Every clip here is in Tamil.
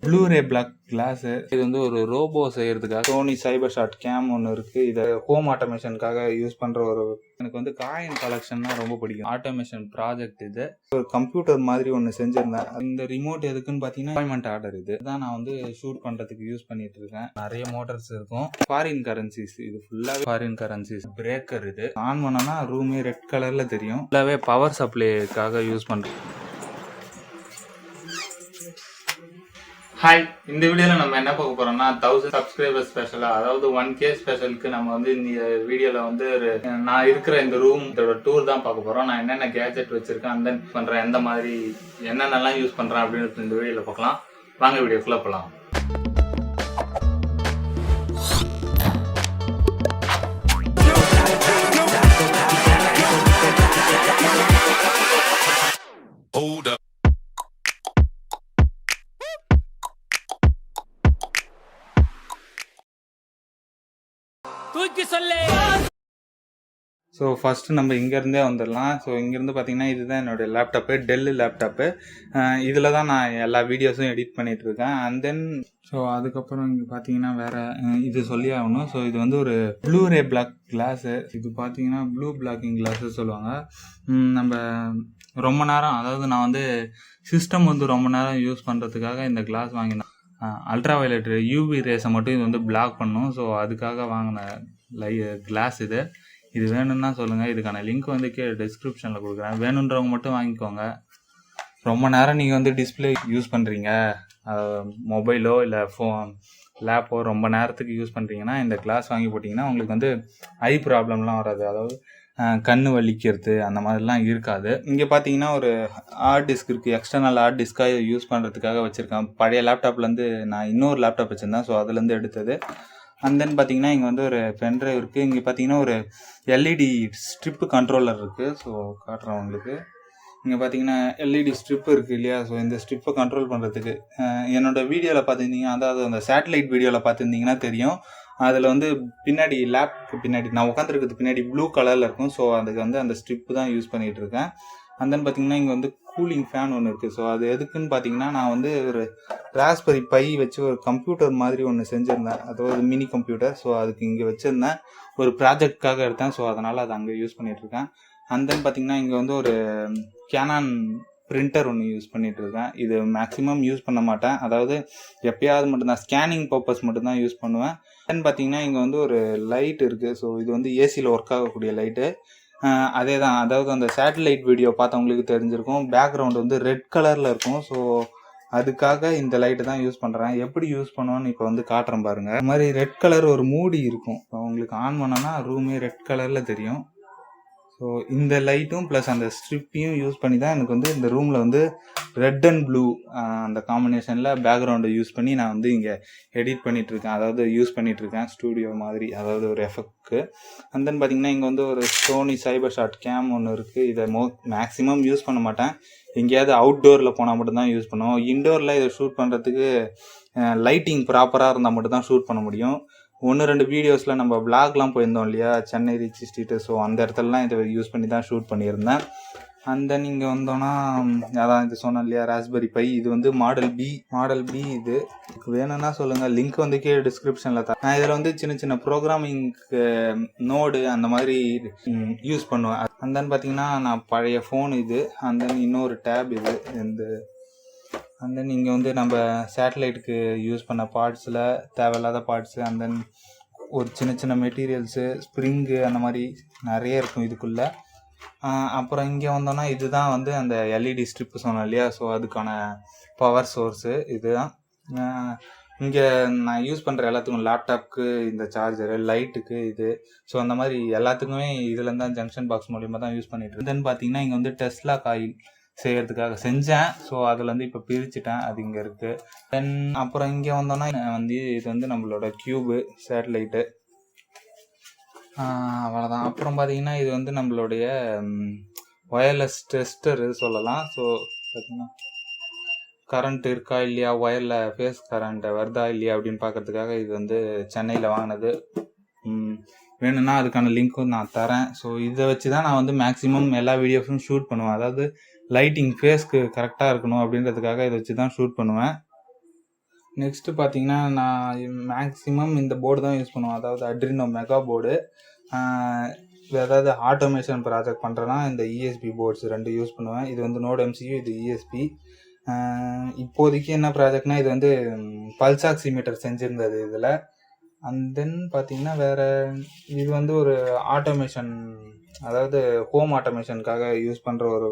Blu-ray black class. இது வந்து ஒரு ரோபோ செய்யறதுக்காக சோனி சைபர் ஷாட் கேம் ஒன்று இருக்கு. இதை ஹோம் ஆட்டோமேஷனுக்காக யூஸ் பண்ற ஒரு எனக்கு வந்து காயின் கலெக்ஷன்னா ரொம்ப பிடிக்கும். ஆட்டோமேஷன் ப்ராஜெக்ட் இது. ஒரு கம்ப்யூட்டர் மாதிரி ஒன்று செஞ்சிருந்தேன். இந்த ரிமோட் எதுக்குன்னு பார்த்தீங்கன்னா அப்பாயின்மெண்ட் ஆர்டர். இதுதான் நான் வந்து ஷூட் பண்றதுக்கு யூஸ் பண்ணிட்டு இருக்கேன். நிறைய மோட்டர்ஸ் இருக்கும். Foreign currencies. இது ஃபுல்லாவே ஃபாரின் கரன்சிஸ். பிரேக்கர் இது ஆன் பண்ணனா ரூமே ரெட் கலர்ல தெரியும். ஃபுல்லாவே பவர் சப்ளைக்காக யூஸ் பண்றேன். ஹாய், இந்த வீடியோவில் நம்ம என்ன பார்க்க போறோம்னா 1000 சப்ஸ்கிரைபர் ஸ்பெஷலா, அதாவது 1K ஸ்பெஷலுக்கு நம்ம வந்து இந்த வீடியோவில் வந்து நான் இருக்கிற இந்த ரூம் டூர் தான் பார்க்க போறோம். நான் என்னென்ன கேஜெட் வச்சிருக்கேன், அந்த பண்றேன், எந்த மாதிரி என்னென்னலாம் யூஸ் பண்றேன் அப்படின்னு இந்த வீடியோவில் பார்க்கலாம். வாங்க வீடியோக்குள்ள போகலாம். ஸோ ஃபஸ்ட்டு நம்ம இங்கேருந்தே வந்துடலாம். ஸோ இங்கேருந்து பார்த்தீங்கன்னா இதுதான் என்னுடைய லேப்டாப்பு, டெல்லு லேப்டாப்பு. இதில் தான் நான் எல்லா வீடியோஸும் எடிட் பண்ணிகிட்ருக்கேன். அண்ட் தென் ஸோ அதுக்கப்புறம் இங்கே பார்த்தீங்கன்னா வேறு இது சொல்லி ஆகணும். ஸோ இது வந்து ஒரு ப்ளூரே பிளாக் கிளாஸு. இது பார்த்தீங்கன்னா ப்ளூ பிளாக்கிங் கிளாஸு சொல்லுவாங்க. நம்ம ரொம்ப நேரம், அதாவது நான் வந்து சிஸ்டம் வந்து ரொம்ப நேரம் யூஸ் பண்ணுறதுக்காக இந்த கிளாஸ் வாங்கினேன். அல்ட்ரா வயலட் யூவி ரேஸை மட்டும் இது வந்து பிளாக் பண்ணும். ஸோ அதுக்காக வாங்கின கிளாஸ் இது. இது வேணும்னா சொல்லுங்கள். இதுக்கான லிங்க் வந்து கீழே டிஸ்கிரிப்ஷனில் கொடுக்குறேன். வேணுன்றவங்க மட்டும் வாங்கிக்கோங்க. ரொம்ப நேரம் நீங்கள் வந்து டிஸ்பிளே யூஸ் பண்ணுறீங்க, மொபைலோ இல்லை லேப்போ ரொம்ப நேரத்துக்கு யூஸ் பண்ணுறீங்கன்னா இந்த கிளாஸ் வாங்கி போட்டிங்கன்னா உங்களுக்கு வந்து ஐ ப்ராப்ளம்லாம் வராது. அதாவது கண் வலிக்கிறது அந்த மாதிரிலாம் இருக்காது. இங்கே பார்த்தீங்கன்னா ஒரு ஹார்ட் டிஸ்க் இருக்குது. எக்ஸ்டர்னல் ஹார்ட் டிஸ்க்காக யூஸ் பண்ணுறதுக்காக வச்சுருக்கேன். பழைய லேப்டாப்லேருந்து நான் இன்னொரு லேப்டாப் வச்சுருந்தேன். ஸோ அதுலேருந்து எடுத்தது. அண்ட் தென் பார்த்தீங்கன்னா இங்கே வந்து ஒரு பென்ட்ரைவ் இருக்குது. இங்கே பார்த்தீங்கன்னா ஒரு எல்இடி ஸ்ட்ரிப்பு கண்ட்ரோலர் இருக்குது. ஸோ காட்டுறேன் உங்களுக்கு. இங்கே பார்த்தீங்கன்னா எல்இடி ஸ்ட்ரிப்பு இருக்குது இல்லையா? ஸோ இந்த ஸ்ட்ரிப்பை கண்ட்ரோல் பண்ணுறதுக்கு என்னோடய வீடியோவில் பார்த்துருந்தீங்க, அதாவது அந்த சேட்டலைட் வீடியோவில் பார்த்துருந்தீங்கன்னா தெரியும். அதில் வந்து பின்னாடி லேப்க்கு பின்னாடி நான் உட்காந்துருக்கிறது பின்னாடி ப்ளூ கலரில் இருக்கும். ஸோ அதுக்கு வந்து அந்த ஸ்ட்ரிப்பு தான் யூஸ் பண்ணிகிட்டு இருக்கேன். அண்ட் தென் பார்த்தீங்கன்னா இங்கே வந்து கூலிங் ஃபேன் ஒன்று இருக்குது. ஸோ அது எதுக்குன்னு பார்த்தீங்கன்னா நான் வந்து ஒரு ராஸ்பெரி பை வச்சு ஒரு கம்ப்யூட்டர் மாதிரி ஒன்று செஞ்சுருந்தேன். அதாவது மினி கம்ப்யூட்டர். ஸோ அதுக்கு இங்கே வச்சுருந்தேன். ஒரு ப்ராஜெக்ட்காக எடுத்தேன். ஸோ அதனால் அதை அங்கே யூஸ் பண்ணிகிட்ருக்கேன். அண்ட் தென் பார்த்தீங்கன்னா இங்கே வந்து ஒரு கேனான் பிரிண்டர் ஒன்று யூஸ் பண்ணிகிட்ருக்கேன். இது மேக்ஸிமம் யூஸ் பண்ண மாட்டேன். அதாவது எப்பயாவது மட்டும்தான் ஸ்கேனிங் பர்பஸ் மட்டும்தான் யூஸ் பண்ணுவேன். தென் பார்த்தீங்கன்னா இங்கே வந்து ஒரு லைட் இருக்குது. ஸோ இது வந்து ஏசியில் ஒர்க் ஆகக்கூடிய லைட்டு. அதே தான், அதாவது அந்த சேட்டலைட் வீடியோ பார்த்தவங்களுக்கு தெரிஞ்சிருக்கும். பேக்ரவுண்ட் வந்து ரெட் கலரில் இருக்கும். ஸோ அதுக்காக இந்த லைட்டு தான் யூஸ் பண்ணுறேன். எப்படி யூஸ் பண்ணுவேன்னு இப்போ வந்து காட்டுறேன் பாருங்கள். இந்த மாதிரி ரெட் கலர் ஒரு மூடி இருக்கும். உங்களுக்கு ஆன் பண்ணோன்னா ரூமே ரெட் கலரில் தெரியும். ஸோ இந்த லைட்டும் ப்ளஸ் அந்த ஸ்ட்ரிப்பையும் யூஸ் பண்ணி தான் எனக்கு வந்து இந்த ரூமில் வந்து ரெட் அண்ட் ப்ளூ அந்த காம்பினேஷனில் பேக்ரவுண்டை யூஸ் பண்ணி நான் வந்து இங்கே எடிட் பண்ணிகிட்ருக்கேன். அதாவது யூஸ் பண்ணிகிட்ருக்கேன் ஸ்டூடியோ மாதிரி, அதாவது ஒரு எஃபெக்ட்க்கு. அண்ட் தென் பார்த்திங்கன்னா இங்கே வந்து ஒரு சோனி சைபர் ஷாட் கேம் ஒன்று இருக்குது. இதை மேக்ஸிமம் யூஸ் பண்ண மாட்டேன். எங்கேயாவது அவுட்டோரில் போனால் மட்டும்தான் யூஸ் பண்ணுவோம். இன்டோரில் இதை ஷூட் பண்ணுறதுக்கு லைட்டிங் ப்ராப்பராக இருந்தால் மட்டும்தான் ஷூட் பண்ண முடியும். 1-2 வீடியோஸில் நம்ம விளாக்லாம் போயிருந்தோம் இல்லையா, சென்னை ரிச் ஸ்ட்ரீட்டு. ஸோ அந்த இடத்துலலாம் இதை யூஸ் பண்ணி தான் ஷூட் பண்ணியிருந்தேன். அண்ட் தென் இங்கே வந்தோன்னா அதான் இது சொன்னேன் இல்லையா, ராஸ்பெரி பை. இது வந்து மாடல் பி. இது வேணும்னா சொல்லுங்கள், லிங்க் வந்து கீழே டிஸ்கிரிப்ஷனில் தான். நான் இதில் வந்து சின்ன சின்ன ப்ரோக்ராமிங்க்கு நோடு அந்த மாதிரி யூஸ் பண்ணுவேன். அண்ட் தென் பார்த்தீங்கன்னா நான் பழைய ஃபோன் இது. அண்ட் தென் இன்னொரு டேப் இது. அண்ட் தென் இங்கே வந்து நம்ம சேட்டலைட்டுக்கு யூஸ் பண்ண பார்ட்ஸில் தேவையில்லாத பார்ட்ஸு, அண்ட் தென் ஒரு சின்ன சின்ன மெட்டீரியல்ஸு, ஸ்ப்ரிங்கு, அந்த மாதிரி நிறைய இருக்கும் இதுக்குள்ளே. அப்புறம் இங்கே வந்தோன்னா இதுதான் வந்து அந்த எல்இடி ஸ்ட்ரிப்பு சொன்னேன் இல்லையா, ஸோ அதுக்கான பவர் சோர்ஸு இதுதான். இங்கே நான் யூஸ் பண்ணுற எல்லாத்துக்கும், லேப்டாப்புக்கு இந்த சார்ஜரு, லைட்டுக்கு இது, ஸோ அந்த மாதிரி எல்லாத்துக்குமே இதுலேருந்து தான் ஜங்ஷன் பாக்ஸ் மூலிமா தான் யூஸ் பண்ணிட்டு. தென் பார்த்தீங்கன்னா இங்கே வந்து டெஸ்லா காயில் செய்யறதுக்காக செஞ்சேன். ஸோ அதுலேருந்து இப்போ பிரிச்சுட்டேன், அது இங்கே இருக்குது. தென் அப்புறம் இங்கே வந்தோன்னா வந்து இது வந்து நம்மளோட கியூபு சேட்டலைட்டு, அவ்வளோதான். அப்புறம் பார்த்தீங்கன்னா இது வந்து நம்மளுடைய ஒயர்லெஸ் டெஸ்டரு சொல்லலாம். ஸோ பார்த்தீங்கன்னா கரண்ட் இருக்கா இல்லையா, ஒயரில் ஃபேஸ் கரண்ட் வருதா இல்லையா அப்படின்னு பார்க்கறதுக்காக இது வந்து சென்னையில் வாங்கினது. வேணும்னா அதுக்கான லிங்க்கும் நான் தரேன். ஸோ இதை வச்சு தான் நான் வந்து மேக்ஸிமம் எல்லா வீடியோஸும் ஷூட் பண்ணுவேன். அதாவது லைட்டிங் ஃபேஸ்க்கு கரெக்டாக இருக்கணும் அப்படின்றதுக்காக இதை வச்சு தான் ஷூட் பண்ணுவேன். நெக்ஸ்ட்டு பார்த்தீங்கன்னா நான் மேக்ஸிமம் இந்த போர்டு தான் யூஸ் பண்ணுவேன், அதாவது அட்ரினோ மெகா போர்டு. ஏதாவது ஆட்டோமேஷன் ப்ராஜெக்ட் பண்ணுறேன்னா இந்த இஎஸ்பி போர்ட்ஸ் 2 யூஸ் பண்ணுவேன். இது வந்து நோட் எம்சியூ, இது இஎஸ்பி. இப்போதைக்கு என்ன ப்ராஜெக்ட்னா இது வந்து பல்ஸ் ஆக்சிமீட்டர் செஞ்சுருந்தது இதில். அண்ட் தென் பார்த்தீங்கன்னா வேறு இது வந்து ஒரு ஆட்டோமேஷன், அதாவது ஹோம் ஆட்டோமேஷனுக்காக யூஸ் பண்ணுற ஒரு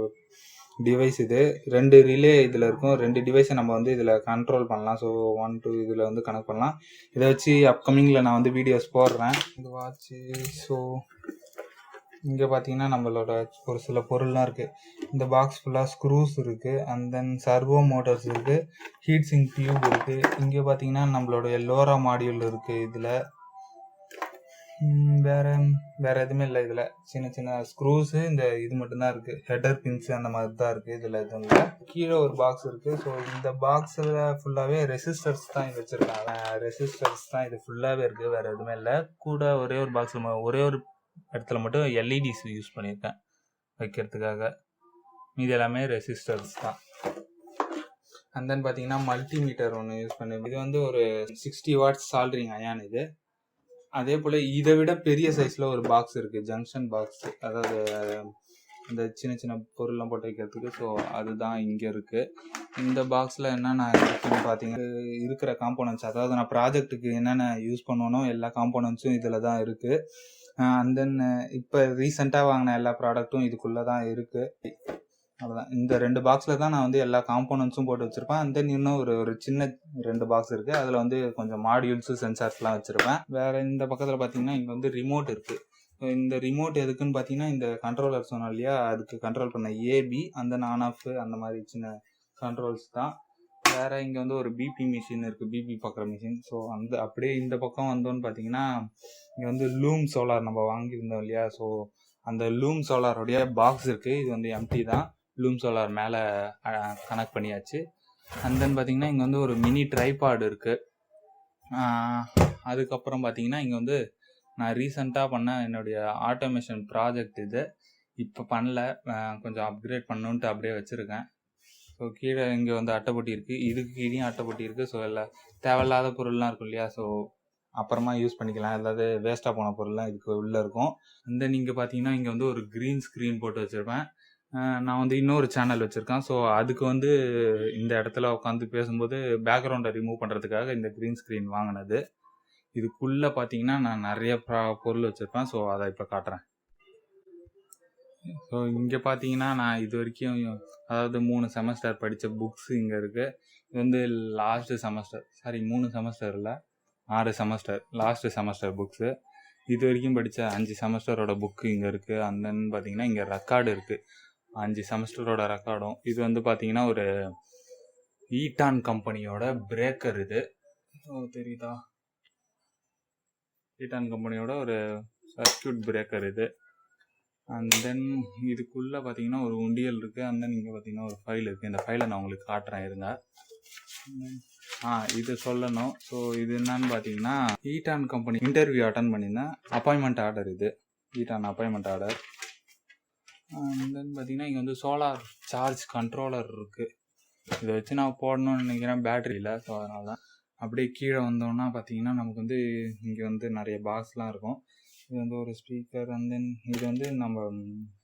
டிவைஸ். இது 2 ரிலே இதில் இருக்கும். 2 டிவைஸை நம்ம வந்து இதில் கண்ட்ரோல் பண்ணலாம். ஸோ 1 2 இதில் வந்து கனெக்ட் பண்ணலாம். இதை வச்சு அப்கமிங்கில் நான் வந்து வீடியோஸ் போடுறேன். இது வாட்ச்சு. ஸோ இங்கே பார்த்தீங்கன்னா நம்மளோட ஒரு சில பொருள்லாம் இருக்குது. இந்த பாக்ஸ் ஃபுல்லாக ஸ்க்ரூஸ் இருக்குது. அண்ட் தென் சர்வோ மோட்டர்ஸ் இருக்குது, ஹீட் சிங்க் டியூப் இருக்குது. இங்கே பார்த்தீங்கன்னா நம்மளோட லோரா மாடியூல் இருக்குது. இதில் வேறு எதுவுமே இல்லை. இதில் சின்ன சின்ன ஸ்க்ரூஸு, இந்த இது மட்டும்தான் இருக்குது. ஹெடர் பின்ஸு அந்த மாதிரி தான் இருக்குது. இதில் எதுவும் இல்லை. கீழே ஒரு பாக்ஸ் இருக்குது. ஸோ இந்த பாக்ஸில் ஃபுல்லாகவே ரெசிஸ்டர்ஸ் தான் இங்கே வச்சுருக்காங்க. ரெசிஸ்டர்ஸ் தான் இது ஃபுல்லாகவே இருக்குது, வேறு எதுவுமே இல்லை. கூட ஒரே ஒரு பாக்ஸில் ஒரே ஒரு இடத்துல மட்டும் எல்இடிஸ் யூஸ் பண்ணியிருக்கேன் வைக்கிறதுக்காக. இது எல்லாமே ரெசிஸ்டர்ஸ் தான். அண்ட் தென் பார்த்தீங்கன்னா மல்டிமீட்டர் ஒன்று யூஸ் பண்ணி, இது வந்து ஒரு 60 வாட்ஸ் சால்ட்ரிங் அயான் இது. அதே போல் இதை விட பெரிய சைஸில் ஒரு பாக்ஸ் இருக்குது, ஜங்ஷன் பாக்ஸ், அதாவது இந்த சின்ன சின்ன பொருள்லாம் போட்டு வைக்கிறதுக்கு. ஸோ அதுதான் இங்கே இருக்குது. இந்த பாக்ஸில் என்னென்ன இருக்குன்னு பார்த்தீங்கன்னா இருக்கிற காம்போனன்ட்ஸ், அதாவது நான் ப்ராஜெக்ட்டுக்கு என்னென்ன யூஸ் பண்ணணும் எல்லா காம்போனன்ட்ஸும் இதில் தான் இருக்குது. அண்ட் தென் இப்போ ரீசெண்டாக வாங்கின எல்லா ப்ராடக்ட்டும் இதுக்குள்ளே தான் இருக்குது. அவ்வளோதான். இந்த 2 பாக்ஸில் தான் நான் வந்து எல்லா காம்போனன்ட்ஸும் போட்டு வச்சுருப்பேன். அண்ட் தென் இன்னும் ஒரு சின்ன 2 பாக்ஸ் இருக்குது. அதில் வந்து கொஞ்சம் மாடியூல்ஸு சென்சார்ஸ்லாம் வச்சுருப்பேன். வேறு இந்த பக்கத்தில் பார்த்தீங்கன்னா இங்கே வந்து ரிமோட் இருக்குது. இந்த ரிமோட் எதுக்குன்னு பார்த்தீங்கன்னா இந்த கண்ட்ரோலர் சொன்னோம் இல்லையா, அதுக்கு கண்ட்ரோல் பண்ண ஏபி, அந்த ஆன் ஆஃப் அந்த மாதிரி சின்ன கண்ட்ரோல்ஸ் தான். வேறு இங்கே வந்து ஒரு பிபி மிஷின் இருக்குது, பிபி பார்க்குற மிஷின். ஸோ அந்த அப்படியே இந்த பக்கம் வந்தோன்னு பார்த்தீங்கன்னா இங்கே வந்து லூம் சோலார் நம்ம வாங்கியிருந்தோம் இல்லையா, ஸோ அந்த லூம் சோலாரோடைய பாக்ஸ் இருக்குது. இது வந்து எம்டி தான். லூம் சோலார் மேலே கனெக்ட் பண்ணியாச்சு. அண்ட் தென் பார்த்தீங்கன்னா இங்கே வந்து ஒரு மினி ட்ரைபாட் இருக்குது. அதுக்கப்புறம் பார்த்தீங்கன்னா இங்கே வந்து நான் ரீசெண்டாக பண்ண என்னுடைய ஆட்டோமேஷன் ப்ராஜெக்ட் இது. இப்போ பண்ணல, கொஞ்சம் அப்கிரேட் பண்ணணுன்ட்டு அப்படியே வச்சுருக்கேன். ஸோ கீழே இங்கே வந்து அட்டைப்பொட்டி இருக்குது, இதுக்கு கீழேயும் அட்டைப்பொட்டி இருக்குது. ஸோ எல்லாம் தேவையில்லாத பொருள்லாம் இருக்கும் இல்லையா, ஸோ அப்புறமா யூஸ் பண்ணிக்கலாம். ஏதாவது வேஸ்ட்டாக போன பொருள்லாம் இதுக்கு உள்ளே இருக்கும். அந்த நீங்கள் பார்த்தீங்கன்னா இங்கே வந்து ஒரு க்ரீன் ஸ்க்ரீன் போட்டு வச்சுருப்பேன். நான் வந்து இன்னொரு சேனல் வச்சுருக்கேன். ஸோ அதுக்கு வந்து இந்த இடத்துல உட்காந்து பேசும்போது பேக்ரவுண்டை ரிமூவ் பண்ணுறதுக்காக இந்த க்ரீன் ஸ்க்ரீன் வாங்கினது. இதுக்குள்ளே பார்த்தீங்கன்னா நான் நிறைய பொருள் வச்சுருப்பேன். ஸோ அதை இப்போ காட்டுறேன். ஸோ இங்கே பார்த்தீங்கன்னா நான் இது வரைக்கும் அதாவது 3 செமஸ்டர் படித்த புக்ஸ் இங்கே இருக்குது. இது வந்து லாஸ்ட்டு செமஸ்டர், 3 செமஸ்டர் இல்லை 6 செமஸ்டர், லாஸ்ட்டு செமஸ்டர் புக்ஸு. இது வரைக்கும் படித்த 5 செமஸ்டரோட புக்கு இங்கே இருக்குது. அண்ட் தென் பார்த்தீங்கன்னா இங்கே ரெக்கார்டு இருக்குது, 5 செமஸ்டரோட ரெக்கார்டும். இது வந்து பார்த்தீங்கன்னா ஒரு ஈட்டான் கம்பெனியோட பிரேக்கர் இது. தெரியுதா, ஈட்டான் கம்பெனியோட ஒரு சர்க்யூட் பிரேக்கர் இது. அண்ட் தென் இதுக்குள்ளே பார்த்தீங்கன்னா ஒரு உண்டியல் இருக்குது. அண்ட் தென் இங்கே பார்த்தீங்கன்னா ஒரு ஃபைல் இருக்குது. இந்த ஃபைலை நான் உங்களுக்கு காட்டுறேன் இருங்க. இது சொல்லணும். ஸோ இது என்னன்னு பார்த்தீங்கன்னா ஈட்டான் கம்பெனி இன்டர்வியூ அட்டன் பண்ணியிருந்தேன், அப்பாயின்மெண்ட் ஆர்டர் இது, ஈட்டான் அப்பாயின்மெண்ட் ஆர்டர். அண்ட் தென் பார்த்தீங்கன்னா இங்கே வந்து சோலார் சார்ஜ் கண்ட்ரோலர் இருக்குது. இதை வச்சு நான் போடணும்னு நினைக்கிறேன், பேட்டரி இல்லை. ஸோ அதனால தான். அப்படியே கீழே வந்தோன்னா பார்த்தீங்கன்னா நமக்கு வந்து இங்கே வந்து நிறைய பாக்ஸ்லாம் இருக்கும். இது வந்து ஒரு ஸ்பீக்கர். அண்ட் தென் இது வந்து நம்ம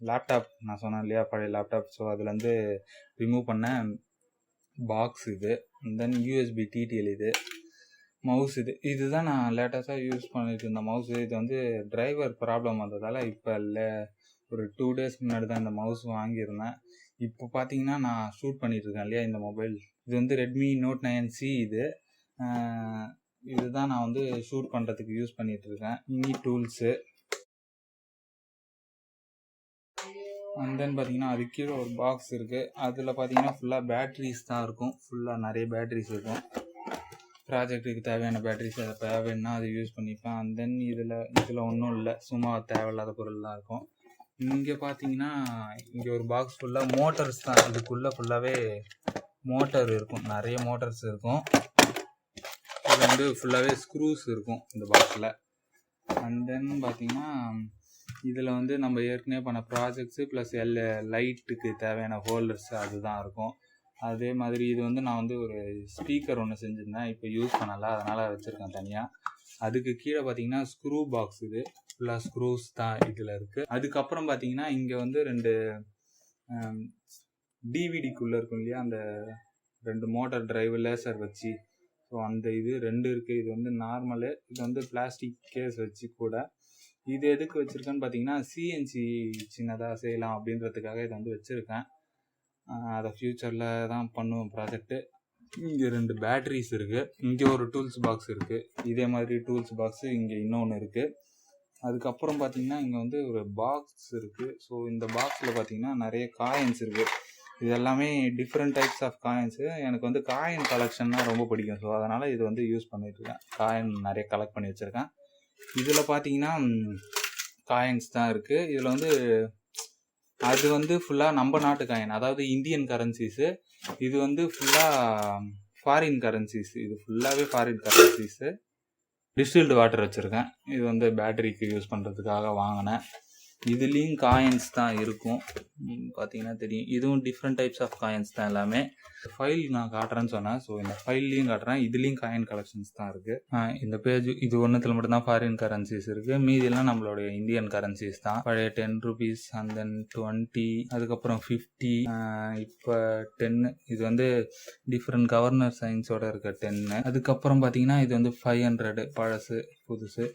லேப்டாப், நான் சொன்னேன் இல்லையா பழைய லேப்டாப், ஸோ அதுலேருந்து ரிமூவ் பண்ண பாக்ஸ் இது. அண்ட் தென் யூஎஸ்பி டிடிஎல் இது. மவுஸ் இதுதான் நான் லேட்டஸ்ட்டாக யூஸ் பண்ணிட்டு இருந்த மவுஸு. இது வந்து டிரைவர் ப்ராப்ளம் வந்ததால் இப்போ இல்லை, ஒரு 2 டேஸ் முன்னாடி தான் இந்த மவுஸ் வாங்கியிருந்தேன். இப்போ பார்த்தீங்கன்னா நான் ஷூட் பண்ணிகிட்ருக்கேன் இல்லையா இந்த மொபைல், இது வந்து ரெட்மி நோட் 9C இது. இதுதான் நான் வந்து ஷூட் பண்ணுறதுக்கு யூஸ் பண்ணிகிட்ருக்கேன். Mini tools. அண்ட் தென் பார்த்தீங்கன்னா அது கீழே ஒரு பாக்ஸ் இருக்குது. அதில் பார்த்தீங்கன்னா ஃபுல்லாக பேட்ரிஸ் தான் இருக்கும், ஃபுல்லாக நிறைய பேட்ரிஸ் இருக்கும். ப்ராஜெக்ட்டுக்கு தேவையான பேட்ரிஸ் அதை தேவைன்னா அது யூஸ் பண்ணிப்பேன். அண்ட் தென் இதில் ஒன்றும் இல்லை, சும்மா தேவையில்லாத பொருள் தான் இருக்கும். இங்கே பார்த்தீங்கன்னா இங்கே ஒரு பாக்ஸ் ஃபுல்லாக மோட்டர்ஸ் தான். இதுக்குள்ளே ஃபுல்லாகவே மோட்டர் இருக்கும், நிறைய மோட்டர்ஸ் இருக்கும். இதில் வந்து ஃபுல்லாகவே ஸ்க்ரூஸ் இருக்கும் இந்த பாக்ஸில். அண்ட் தென் பார்த்தீங்கன்னா இதில் வந்து நம்ம ஏற்கனவே பண்ண ப்ராஜெக்ட்ஸு ப்ளஸ் லைட்டுக்கு தேவையான ஹோல்டர்ஸ் அதுதான் இருக்கும். அதே மாதிரி இது வந்து நான் வந்து ஒரு ஸ்பீக்கர் ஒன்று செஞ்சுருந்தேன், இப்போ யூஸ் பண்ணலை, அதனால் வச்சுருக்கேன் தனியாக. அதுக்கு கீழே பார்த்தீங்கன்னா ஸ்க்ரூ பாக்ஸ், இது ஃபுல்லாக ஸ்க்ரூஸ் தான் இதில் இருக்குது. அதுக்கப்புறம் பார்த்தீங்கன்னா இங்கே வந்து 2 டிவிடிக்குள்ளே இருக்கும் இல்லையா, அந்த 2 மோட்டார் டிரைவ் லேசர் வச்சு, ஸோ அந்த இது 2 இருக்குது. இது வந்து நார்மலு, இது வந்து பிளாஸ்டிக் கேஸ் வச்சு கூட. இது எதுக்கு வச்சுருக்கேன்னு பார்த்தீங்கன்னா சிஎன்சி சின்னதாக செய்யலாம் அப்படின்றதுக்காக இதை வந்து வச்சுருக்கேன். அதை ஃப்யூச்சரில் தான் பண்ணுவேன் ப்ராஜெக்ட்டு. இங்கே 2 பேட்ரிஸ் இருக்குது, இங்கே ஒரு டூல்ஸ் பாக்ஸ் இருக்குது, இதே மாதிரி டூல்ஸ் பாக்ஸு இங்கே இன்னொன்று இருக்குது. அதுக்கப்புறம் பார்த்தீங்கன்னா இங்கே வந்து ஒரு பாக்ஸ் இருக்குது. ஸோ இந்த பாக்ஸில் பார்த்தீங்கன்னா நிறைய காயின்ஸ் இருக்குது. இது எல்லாமே டிஃப்ரெண்ட் டைப்ஸ் ஆஃப் காயின்ஸு. எனக்கு வந்து காயின் கலெக்ஷன்னா ரொம்ப பிடிக்கும். ஸோ அதனால் இது வந்து யூஸ் பண்ணிகிட்ருக்கேன். காயின் நிறைய கலெக்ட் பண்ணி வச்சுருக்கேன். இதில் பார்த்தீங்கன்னா காயின்ஸ் தான் இருக்குது. இதில் வந்து அது வந்து ஃபுல்லாக நம்ம நாட்டு காயின், அதாவது இந்தியன் கரன்சிஸு. இது வந்து ஃபுல்லாக ஃபாரின் கரன்சிஸ், இது ஃபுல்லாகவே ஃபாரின் கரன்சிஸு. டிஸ்டில்டு வாட்டர் வச்சுருக்கேன். இது வந்து பேட்டரிக்கு யூஸ் பண்ணுறதுக்காக வாங்கினேன். இதுலேயும் காயின்ஸ் தான் இருக்கும், பார்த்தீங்கன்னா தெரியும். இதுவும் டிஃப்ரெண்ட் டைப்ஸ் ஆஃப் காயின்ஸ் தான் எல்லாமே. ஃபைல் நான் காட்டுறேன்னு சொன்னேன், ஸோ இந்த ஃபைல்லையும் காட்டுறேன். இதுலேயும் காயின் கலெக்ஷன்ஸ் தான் இருக்குது. இந்த பேஜ் இது ஒன்றுத்தில் மட்டும்தான் ஃபாரின் கரன்சிஸ் இருக்குது, மீதியெல்லாம் நம்மளுடைய இந்தியன் கரன்சிஸ் தான். பழைய 10 rupees அண்ட் தென் 20, அதுக்கப்புறம் 50, இப்போ 10. இது வந்து டிஃப்ரெண்ட் கவர்னர் சைன்ஸோட இருக்க 10. அதுக்கப்புறம் பார்த்தீங்கன்னா இது வந்து 500 பழசு, புதுசு.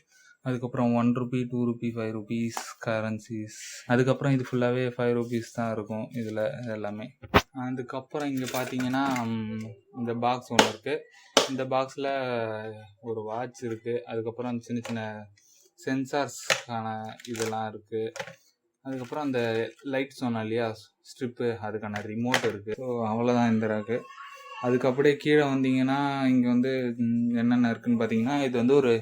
அதுக்கப்புறம் 1 rupee, 2 rupee, 5 rupees கரன்சிஸ். அதுக்கப்புறம் இது ஃபுல்லாகவே 5 rupees தான் இருக்கும் இதில் எல்லாமே. அதுக்கப்புறம் இங்கே பார்த்தீங்கன்னா இந்த பாக்ஸ் ஒன்று இருக்குது. இந்த பாக்ஸில் ஒரு வாட்ச் இருக்குது. அதுக்கப்புறம் சின்ன சின்ன சென்சார்ஸ்க்கான இதெல்லாம் இருக்குது. அதுக்கப்புறம் அந்த லைட் சொன்னோம் இல்லையா, ஸ்ட்ரிப்பு, அதுக்கான ரிமோட் இருக்குது. ஸோ அவ்வளோதான் இந்த ரேக்கு. அதுக்கு அப்படியே கீழே வந்தீங்கன்னா இங்கே வந்து என்னென்ன இருக்குதுன்னு பார்த்தீங்கன்னா, இது வந்து ஒரு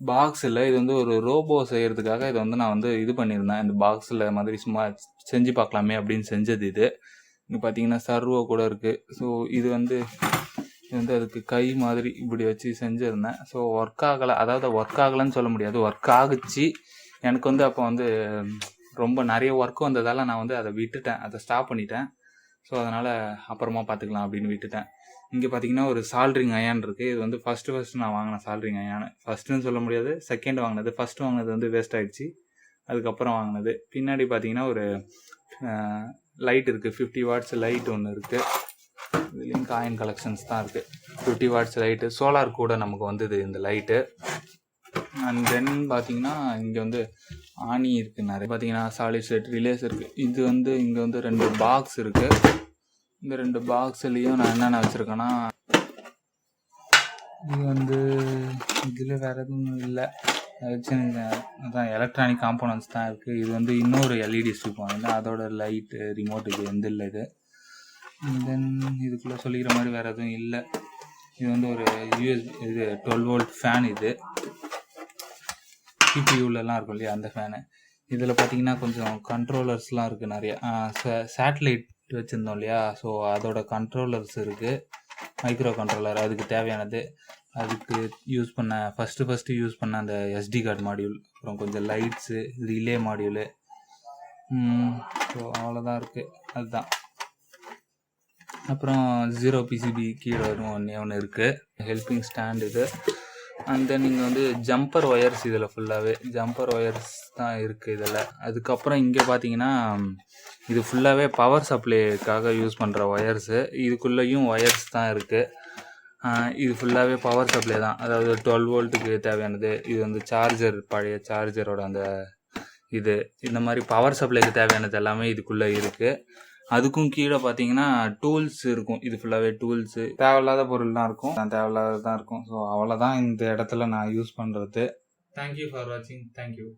பாக்ஸ் இல்லை, இது வந்து ஒரு ரோபோ செய்கிறதுக்காக இதை வந்து நான் வந்து இது பண்ணியிருந்தேன். இந்த பாக்ஸில் மாதிரி சும்மா செஞ்சு பார்க்கலாமே அப்படின்னு செஞ்சது இது. இங்கே பார்த்தீங்கன்னா சர்வோ கூட இருக்குது. ஸோ இது வந்து அதுக்கு கை மாதிரி இப்படி வச்சு செஞ்சுருந்தேன். ஸோ ஒர்க் ஆகலை, அதாவது ஒர்க் ஆகலைன்னு சொல்ல முடியாது, ஒர்க் ஆகுச்சு. எனக்கு வந்து அப்போ வந்து ரொம்ப நிறைய ஒர்க் வந்ததால் நான் வந்து அதை விட்டுட்டேன், அதை ஸ்டாப் பண்ணிட்டேன். ஸோ அதனால் அப்புறமா பார்த்துக்கலாம் அப்படின்னு விட்டுட்டேன். இங்கே பார்த்தீங்கன்னா ஒரு சால்ட்ரிங் அயான் இருக்குது. இது வந்து ஃபஸ்ட்டு நான் வாங்கின சால்ட்ரிங் அயான். ஃபஸ்ட்டுன்னு சொல்ல முடியாது, செகண்ட் வாங்கினது. ஃபஸ்ட்டு வாங்கினது வந்து வேஸ்ட் ஆகிடுச்சு, அதுக்கப்புறம் வாங்கினது. பின்னாடி பார்த்தீங்கன்னா ஒரு லைட் இருக்குது, 50 watts லைட் ஒன்று இருக்குது. இதுலேயும் காயின் கலெக்ஷன்ஸ் தான் இருக்குது. 50 watts லைட்டு, சோலார் கூட நமக்கு வந்தது இந்த லைட்டு. அண்ட் தென் பார்த்தீங்கன்னா இங்கே வந்து ஆணி இருக்குது நிறைய. பார்த்தீங்கன்னா சாலிட் ஸ்டேட் ரிலேஸ் இருக்குது. இது வந்து இங்கே வந்து 2 பாக்ஸ் இருக்குது. இந்த 2 பாக்ஸ்லேயும் நான் என்னென்ன வச்சுருக்கேன்னா, இது வந்து இதில் வேறு எதுவும் இல்லை, அதான் எலக்ட்ரானிக் காம்போனன்ட்ஸ் தான் இருக்குது. இது வந்து இன்னொரு எல்இடி ஸ்ட்ரிப் வாங்கினா அதோட லைட்டு, ரிமோட் இது எந்த இல்லை இது. தென் இதுக்குள்ளே சொல்லிக்கிற மாதிரி வேறு எதுவும் இல்லை. இது வந்து ஒரு இது 12 volt ஃபேன். இது சிபியூலலாம் இருக்கும் இல்லையா, அந்த ஃபேனு. இதில் பார்த்தீங்கன்னா கொஞ்சம் கண்ட்ரோலர்ஸ்லாம் இருக்குது நிறையா. சேட்டலைட் வச்சுருந்தோம் இல்லையா, ஸோ அதோட கண்ட்ரோலர்ஸ் இருக்குது, மைக்ரோ கண்ட்ரோலர். அதுக்கு தேவையானது, அதுக்கு யூஸ் பண்ண ஃபஸ்ட்டு யூஸ் பண்ண அந்த எஸ்டி கார்டு மாடியூல், அப்புறம் கொஞ்சம் லைட்ஸு, ரிலே மாடியூலு. ஸோ அவ்வளோதான் இருக்குது, அதுதான். அப்புறம் 0 PCB கீழே வரும் ஒன்று இருக்குது, ஹெல்பிங் ஸ்டாண்ட் இது. அண்ட் தென் இங்கே வந்து ஜம்பர் ஒயர்ஸ், இதில் ஃபுல்லாகவே ஜம்பர் ஒயர்ஸ் தான் இருக்குது இதில். அதுக்கப்புறம் இங்கே பார்த்தீங்கன்னா இது ஃபுல்லாகவே பவர் சப்ளைக்காக யூஸ் பண்ணுற ஒயர்ஸு. இதுக்குள்ளேயும் ஒயர்ஸ் தான் இருக்குது. இது ஃபுல்லாகவே பவர் சப்ளை தான், அதாவது 12 voltக்கு தேவையானது. இது வந்து சார்ஜர், பழைய சார்ஜரோட அந்த இது, இந்த மாதிரி பவர் சப்ளைக்கு தேவையானது எல்லாமே இதுக்குள்ளே இருக்குது. அதுக்கும் கீழே பார்த்தீங்கன்னா டூல்ஸ் இருக்கும். இது ஃபுல்லாகவே டூல்ஸு, தேவையில்லாத பொருள் தான் இருக்கும், தேவையில்லாத தான் இருக்கும். ஸோ அவ்வளோதான் இந்த இடத்துல நான் யூஸ் பண்ணுறது. தேங்க்யூ ஃபார் வாட்சிங். தேங்க்யூ.